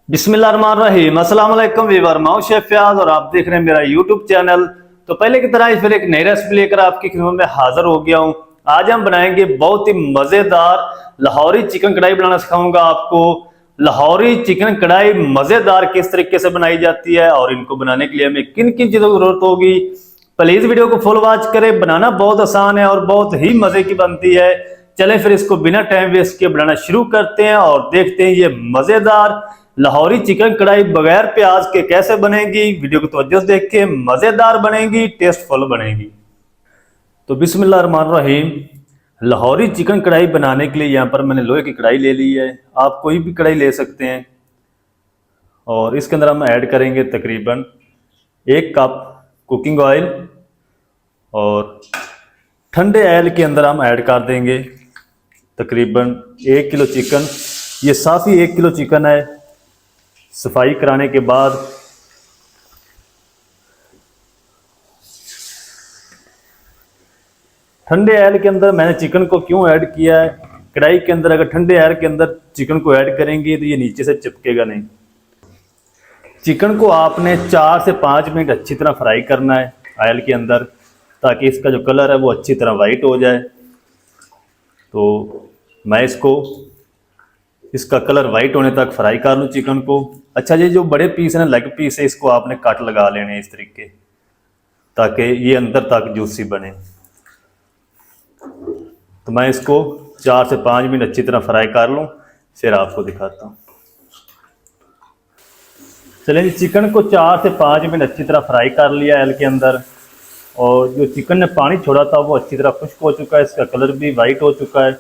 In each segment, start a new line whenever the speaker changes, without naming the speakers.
बिस्मिल्लाहिर्रहमानिर्रहीम। अस्सलाम वालेकुम वीवर, मैं हूं शेफ फयाज और आप देख रहे हैं मेरा यूट्यूब चैनल। तो पहले की तरह फिर एक नई रेसिपी लेकर आपकी खिदमत में हाजिर हो गया हूं। आज हम बनाएंगे बहुत ही मज़ेदार लाहौरी चिकन कढ़ाई बनाना सिखाऊंगा आपको। लाहौरी चिकन कढ़ाई मज़ेदार किस तरीके से बनाई जाती है और इनको बनाने के लिए हमें किन किन चीज़ों की जरूरत होगी, प्लीज़ वीडियो को फुल वॉच करें। बनाना बहुत आसान है और बहुत ही मज़े की बनती है। चलें फिर इसको बिना टाइम वेस्ट किए बनाना शुरू करते हैं और देखते हैं ये मज़ेदार लाहौरी चिकन कढ़ाई बगैर प्याज के कैसे बनेगी। वीडियो को तवज्जो से देख के, मज़ेदार बनेगी, टेस्टफुल बनेगी। तो बिस्मिल्लाहिर्रहमानिर्रहीम। लाहौरी चिकन कढ़ाई बनाने के लिए यहाँ पर मैंने लोहे की कढ़ाई ले ली है। आप कोई भी कढ़ाई ले सकते हैं और इसके अंदर हम ऐड करेंगे तकरीबन 1 कप कुकिंग ऑयल और ठंडे ऑयल के अंदर हम ऐड कर देंगे तकरीबन 1 किलो चिकन। ये साफ़ी 1 किलो चिकन है। सफाई कराने के बाद ठंडे ऑयल के अंदर मैंने चिकन को क्यों ऐड किया है, कढ़ाई के अंदर अगर ठंडे ऑयल के अंदर चिकन को ऐड करेंगे तो ये नीचे से चिपकेगा नहीं। चिकन को आपने 4 से 5 मिनट अच्छी तरह फ्राई करना है ऑयल के अंदर, ताकि इसका जो कलर है वो अच्छी तरह वाइट हो जाए। तो मैं इसका कलर वाइट होने तक फ्राई कर लूँ चिकन को। अच्छा, ये जो बड़े पीस हैं ना, लेग पीस है, इसको आपने कट लगा लेने हैं इस तरीके, ताकि ये अंदर तक जूसी बने। तो मैं इसको 4 से 5 मिनट अच्छी तरह फ्राई कर लूँ, फिर आपको दिखाता हूँ। चलिए, चिकन को 4 से 5 मिनट अच्छी तरह फ्राई कर लिया ऑयल के अंदर, और जो चिकन ने पानी छोड़ा था वो अच्छी तरह खुश्क हो चुका है, इसका कलर भी वाइट हो चुका है।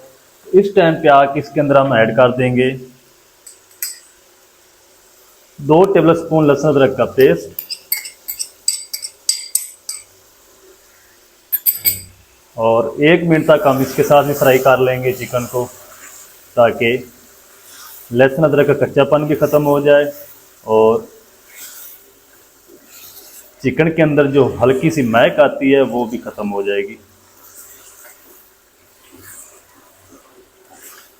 इस टाइम पे आके इसके अंदर हम ऐड कर देंगे 2 टेबलस्पून लहसुन अदरक का पेस्ट और 1 मिनट तक हम इसके साथ ही फ्राई कर लेंगे चिकन को, ताकि लहसुन अदरक का कच्चापन भी ख़त्म हो जाए और चिकन के अंदर जो हल्की सी महक आती है वो भी ख़त्म हो जाएगी।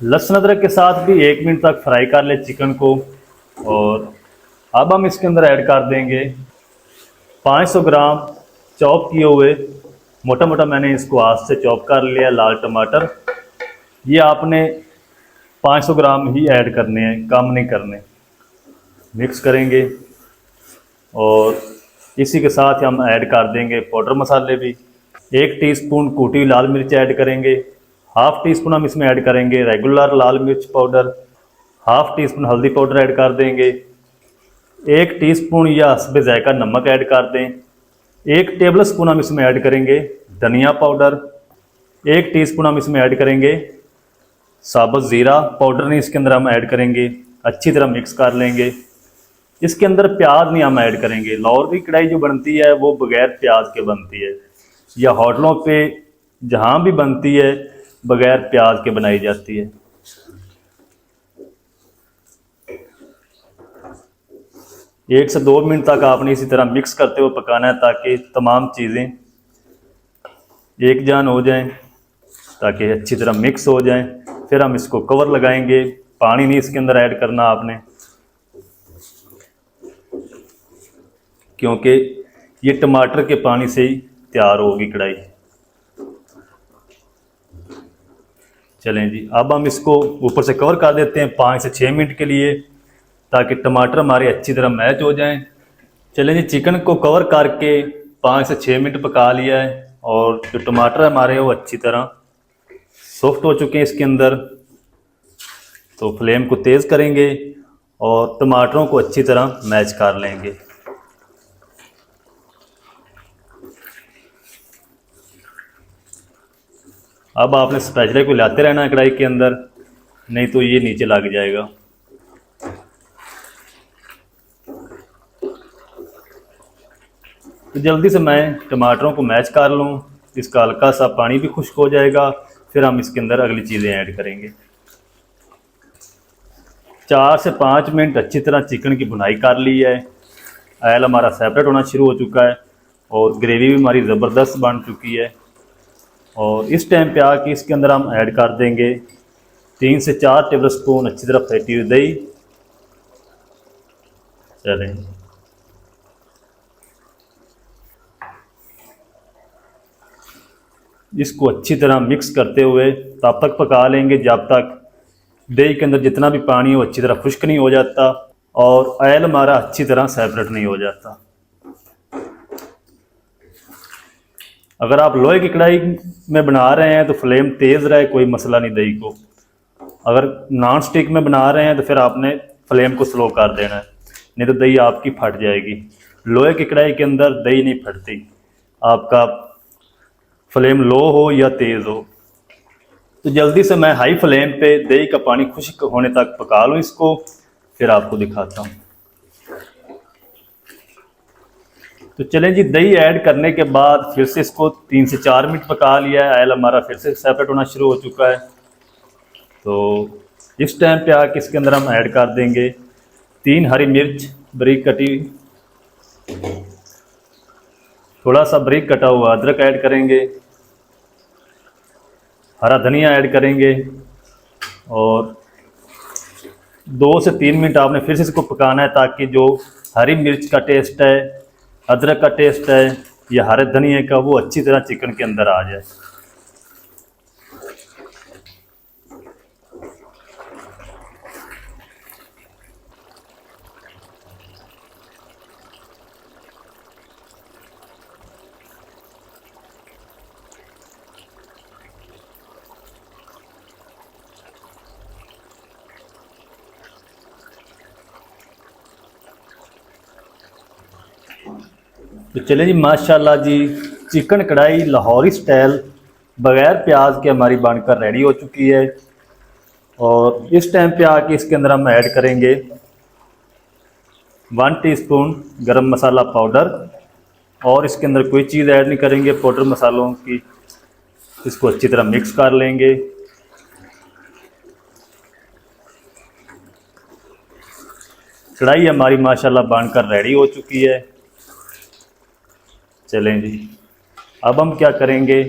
लहसुन अदरक के साथ भी 1 मिनट तक फ्राई कर ले चिकन को, और अब हम इसके अंदर ऐड कर देंगे 500 ग्राम चॉप किए हुए, मोटा मोटा मैंने इसको हाथ से चॉप कर लिया, लाल टमाटर। ये आपने 500 ग्राम ही ऐड करने हैं, कम नहीं करने। मिक्स करेंगे और इसी के साथ हम ऐड कर देंगे पाउडर मसाले भी। 1 टीस्पून कूटी हुई लाल मिर्च ऐड करेंगे, हाफ टी स्पून हम इसमें ऐड करेंगे रेगुलर लाल मिर्च पाउडर, हाफ टी स्पून हल्दी पाउडर ऐड कर देंगे, 1 टीस्पून या हस्बे जायका नमक ऐड कर दें, 1 टेबल स्पून हम इसमें ऐड करेंगे धनिया पाउडर, 1 टीस्पून हम इसमें ऐड करेंगे साबुत ज़ीरा पाउडर, नहीं इसके अंदर हम ऐड करेंगे। अच्छी तरह मिक्स कर लेंगे। इसके अंदर प्याज नहीं हम ऐड करेंगे। लाहौर की कढ़ाई जो बनती है वो बगैर प्याज के बनती है, या होटलों पे जहाँ भी बनती है बगैर प्याज के बनाई जाती है। 1 से 2 मिनट तक आपने इसी तरह मिक्स करते हुए पकाना है, ताकि तमाम चीज़ें एक जान हो जाएं, ताकि अच्छी तरह मिक्स हो जाएं। फिर हम इसको कवर लगाएंगे। पानी नहीं इसके अंदर ऐड करना आपने, क्योंकि ये टमाटर के पानी से ही तैयार होगी कढ़ाई। चलें जी, अब हम इसको ऊपर से कवर कर देते हैं 5 से 6 मिनट के लिए, ताकि टमाटर हमारे अच्छी तरह मैच हो जाएं। चलें जी, चिकन को कवर करके 5 से 6 मिनट पका लिया है और जो टमाटर हमारे वो अच्छी तरह सॉफ्ट हो चुके हैं इसके अंदर। तो फ्लेम को तेज़ करेंगे और टमाटरों को अच्छी तरह मैच कर लेंगे। अब आपने स्पैचुला को हिलाते रहना है कढ़ाई के अंदर, नहीं तो ये नीचे लग जाएगा। तो जल्दी से मैं टमाटरों को मैच कर लूँ, इसका हल्का सा पानी भी खुश्क हो जाएगा। फिर हम इसके अंदर अगली चीज़ें ऐड करेंगे। 4 से 5 मिनट अच्छी तरह चिकन की भुनाई कर ली है। ऑयल हमारा सेपरेट होना शुरू हो चुका है और ग्रेवी भी हमारी ज़बरदस्त बन चुकी है। और इस टाइम पे आके इसके अंदर हम ऐड कर देंगे 3 से 4 टेबल स्पून अच्छी तरह फेंटी हुई दही, चलें, इसको अच्छी तरह मिक्स करते हुए तब तक पका लेंगे जब तक दही के अंदर जितना भी पानी हो अच्छी तरह खुश्क नहीं हो जाता और ऑयल हमारा अच्छी तरह सेपरेट नहीं हो जाता। अगर आप लोहे की कढ़ाई में बना रहे हैं तो फ्लेम तेज़ रहे, कोई मसला नहीं दही को। अगर नॉन स्टिक में बना रहे हैं तो फिर आपने फ्लेम को स्लो कर देना है, नहीं तो दही आपकी फट जाएगी। लोहे की कढ़ाई के अंदर दही नहीं फटती, आपका फ्लेम लो हो या तेज़ हो। तो जल्दी से मैं हाई फ्लेम पे दही का पानी खुश्क होने तक पका लूँ इसको, फिर आपको दिखाता हूँ। तो चलें जी, दही ऐड करने के बाद फिर से इसको 3 से 4 मिनट पका लिया है। ऑयल हमारा फिर से सेपरेट होना शुरू हो चुका है। तो इस टाइम पे आके इसके अंदर हम ऐड कर देंगे 3 हरी मिर्च बारीक कटी, थोड़ा सा बारीक कटा हुआ अदरक ऐड करेंगे, हरा धनिया ऐड करेंगे और 2 से 3 मिनट आपने फिर से इसको पकाना है ताकि जो हरी मिर्च का टेस्ट है, अदरक का टेस्ट है या हरे धनिया का, वो अच्छी तरह चिकन के अंदर आ जाए। तो चलिए जी, माशाल्लाह जी, चिकन कढ़ाई लाहौरी स्टाइल बग़ैर प्याज के हमारी बनकर रेडी हो चुकी है। और इस टाइम पे आके इसके अंदर हम ऐड करेंगे 1 टीस्पून गरम मसाला पाउडर और इसके अंदर कोई चीज़ ऐड नहीं करेंगे पाउडर मसालों की। इसको अच्छी तरह मिक्स कर लेंगे। कढ़ाई हमारी माशाल्लाह बनकर रेडी हो चुकी है। चलें जी, अब हम क्या करेंगे,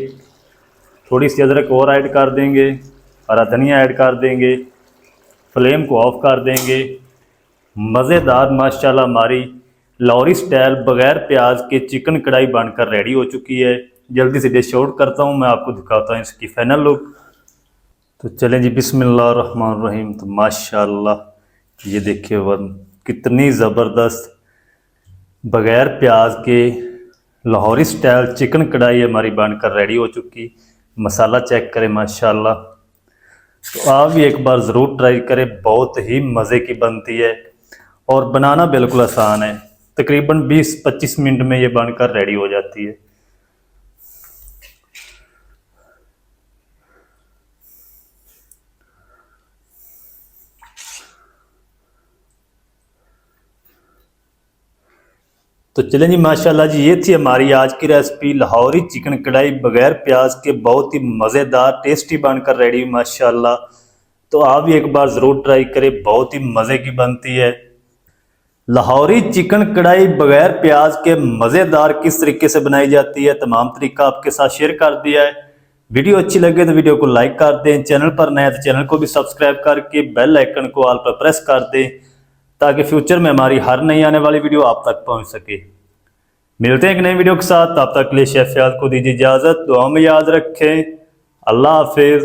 थोड़ी सी अदरक और ऐड कर देंगे, हरा धनिया ऐड कर देंगे, फ्लेम को ऑफ कर देंगे। मज़ेदार माशाल्लाह हमारी लाहौरी स्टाइल बग़ैर प्याज के चिकन कढ़ाई बनकर रेडी हो चुकी है। जल्दी से डिश आउट करता हूँ, मैं आपको दिखाता हूँ इसकी फाइनल लुक। तो चलें जी, बिस्मिल्लाहिर्रहमानिर्रहीम। तो माशाल्लाह ये देखिए वन कितनी ज़बरदस्त बग़ैर प्याज के लाहौरी स्टाइल चिकन कढ़ाई हमारी बनकर रेडी हो चुकी। मसाला चेक करें माशाल्लाह। तो आप भी एक बार ज़रूर ट्राई करें, बहुत ही मज़े की बनती है और बनाना बिल्कुल आसान है। तकरीबन 20-25 मिनट में ये बनकर रेडी हो जाती है। तो चलें जी, माशाल्लाह जी, ये थी हमारी आज की रेसिपी लाहौरी चिकन कढ़ाई बग़ैर प्याज के, बहुत ही मज़ेदार टेस्टी बनकर रेडी माशाल्लाह। तो आप भी एक बार ज़रूर ट्राई करें, बहुत ही मज़े की बनती है। लाहौरी चिकन कढ़ाई बग़ैर प्याज के मज़ेदार किस तरीके से बनाई जाती है, तमाम तरीका आपके साथ शेयर कर दिया है। वीडियो अच्छी लगे तो वीडियो को लाइक कर दें, चैनल पर नए तो चैनल को भी सब्सक्राइब करके बेल आइकन को ऑल पर प्रेस कर दें ताकि फ्यूचर में हमारी हर नई आने वाली वीडियो आप तक पहुंच सके। मिलते हैं एक नई वीडियो के साथ, तब तक के लिए शेफ फयाज को दीजिए इजाज़त। दुआ में याद रखें। अल्लाह हाफिज़।